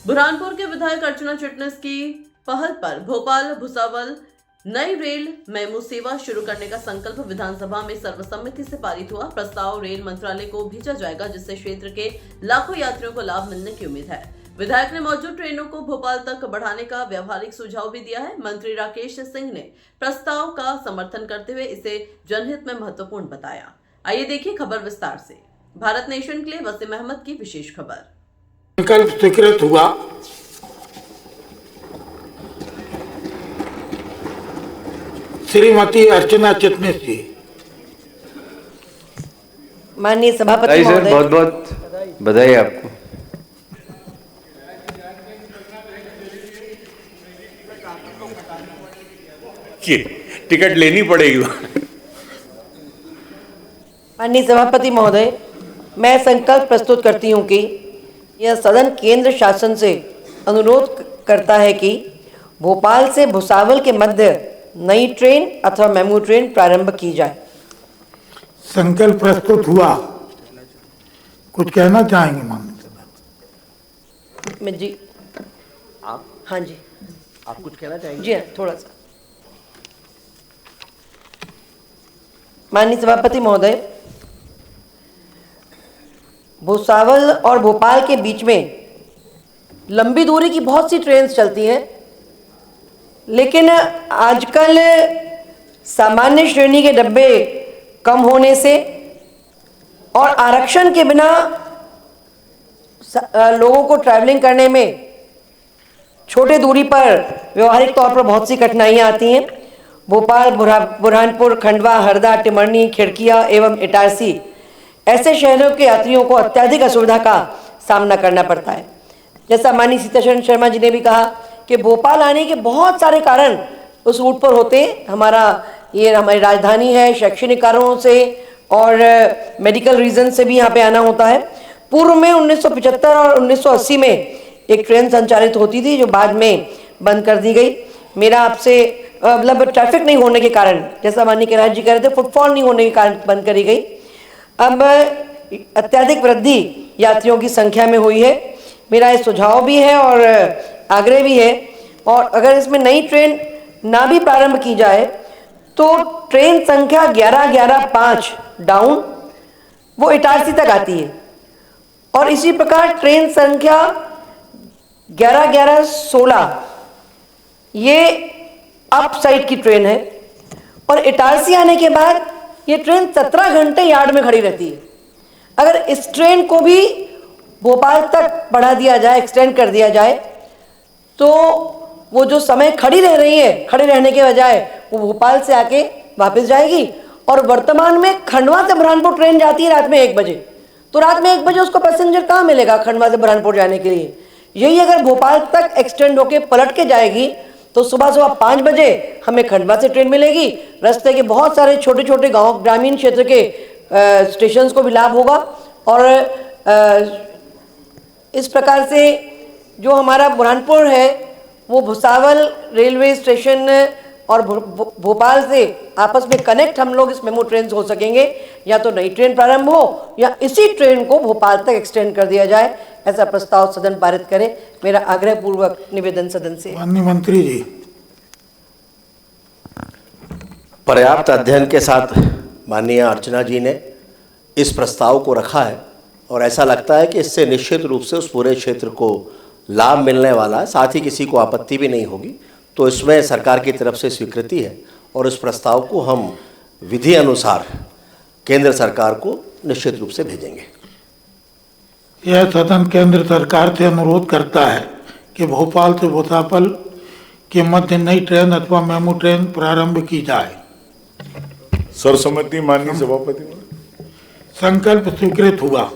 बुरहानपुर के विधायक अर्चना चिटनिस की पहल पर भोपाल भुसावल नई रेल मेमू सेवा शुरू करने का संकल्प विधानसभा में सर्वसम्मति से पारित हुआ। प्रस्ताव रेल मंत्रालय को भेजा जाएगा, जिससे क्षेत्र के लाखों यात्रियों को लाभ मिलने की उम्मीद है। विधायक ने मौजूद ट्रेनों को भोपाल तक बढ़ाने का व्यावहारिक सुझाव भी दिया है। मंत्री राकेश सिंह ने प्रस्ताव का समर्थन करते हुए इसे जनहित में महत्वपूर्ण बताया। आइए देखिए खबर विस्तार से। भारत नेशन के लिए वसीम अहमद की विशेष खबर। संकल्प स्वीकृत हुआ। श्रीमती अर्चना चिटनिस जी। माननीय सभापति महोदय, बहुत बहुत बधाई आपको। टिकट लेनी पड़ेगी। माननीय सभापति महोदय, मैं संकल्प प्रस्तुत करती हूं कि यह सदन केंद्र शासन से अनुरोध करता है कि भोपाल से भुसावल के मध्य नई ट्रेन अथवा मेमू ट्रेन प्रारंभ की जाए। संकल्प प्रस्तुत हुआ। कुछ कहना चाहेंगे माननीय? मैं जी आप? हाँ जी, आप कुछ कहना चाहेंगे? जी हाँ, थोड़ा सा। माननीय सभापति महोदय, भुसावल और भोपाल के बीच में लंबी दूरी की बहुत सी ट्रेन चलती हैं, लेकिन आजकल सामान्य श्रेणी के डब्बे कम होने से और आरक्षण के बिना लोगों को ट्रैवलिंग करने में छोटे दूरी पर व्यवहारिक तौर पर बहुत सी कठिनाइयां आती हैं। भोपाल, बुरहानपुर, खंडवा, हरदा, टिमरनी, खिड़किया एवं इटारसी ऐसे शहरों के यात्रियों को अत्यधिक असुविधा का सामना करना पड़ता है। जैसा माननीय सीताशरण शर्मा जी ने भी कहा कि भोपाल आने के बहुत सारे कारण उस रूट पर होते हैं। हमारी राजधानी है, शैक्षणिक कारणों से और मेडिकल रीजन से भी यहाँ पे आना होता है। पूर्व में 1975 और 1980 में एक ट्रेन संचालित होती थी, जो बाद में बंद कर दी गई। मेरा आपसे मतलब ट्रैफिक नहीं होने के कारण, जैसा माननीय कैलाश जी कह रहे थे, फुटफॉल नहीं होने के कारण बंद करी गई। अब अत्यधिक वृद्धि यात्रियों की संख्या में हुई है। मेरा ये सुझाव भी है और आग्रह भी है, और अगर इसमें नई ट्रेन ना भी प्रारंभ की जाए तो ट्रेन संख्या 11-11-5 डाउन वो इटारसी तक आती है, और इसी प्रकार ट्रेन संख्या 11-11-16 ये अप साइड की ट्रेन है, और इटारसी आने के बाद ये ट्रेन 17 घंटे यार्ड में खड़ी रहती है। अगर इस ट्रेन को भी भोपाल तक बढ़ा दिया जाए, एक्सटेंड कर दिया जाए, तो वो जो समय खड़ी रह रही है, खड़े रहने के बजाय वो भोपाल से आके वापस जाएगी। और वर्तमान में खंडवा से बुरहानपुर ट्रेन जाती है रात में 1 बजे, तो रात में 1 बजे उसको पैसेंजर कहाँ मिलेगा खंडवा से बुरहानपुर जाने के लिए? यही अगर भोपाल तक एक्सटेंड होके पलट के जाएगी तो सुबह 5 बजे हमें खंडवा से ट्रेन मिलेगी। रास्ते के बहुत सारे छोटे छोटे गांव, ग्रामीण क्षेत्र के स्टेशंस को भी लाभ होगा, और इस प्रकार से जो हमारा बुरहानपुर है वो भुसावल रेलवे स्टेशन और भोपाल से आपस में कनेक्ट हम लोग इस मेमू ट्रेन से हो सकेंगे। या तो नई ट्रेन प्रारंभ हो या इसी ट्रेन को भोपाल तक एक्सटेंड कर दिया जाए, ऐसा प्रस्ताव सदन पारित करे। मेरा आग्रह पूर्वक निवेदन सदन से। माननीय मंत्री जी। पर्याप्त अध्ययन के साथ माननीय अर्चना जी ने इस प्रस्ताव को रखा है, और ऐसा लगता है कि इससे निश्चित रूप से उस पूरे क्षेत्र को लाभ मिलने वाला है, साथ ही किसी को आपत्ति भी नहीं होगी। तो इसमें सरकार की तरफ से स्वीकृति है, और इस प्रस्ताव को हम विधि अनुसार केंद्र सरकार को निश्चित रूप से भेजेंगे। यह सदन केंद्र सरकार से अनुरोध करता है कि भोपाल से भुसावल के मध्य नई ट्रेन अथवा मेमू ट्रेन प्रारंभ की जाए। सर्वसम्मति माननीय सभापति। संकल्प स्वीकृत हुआ।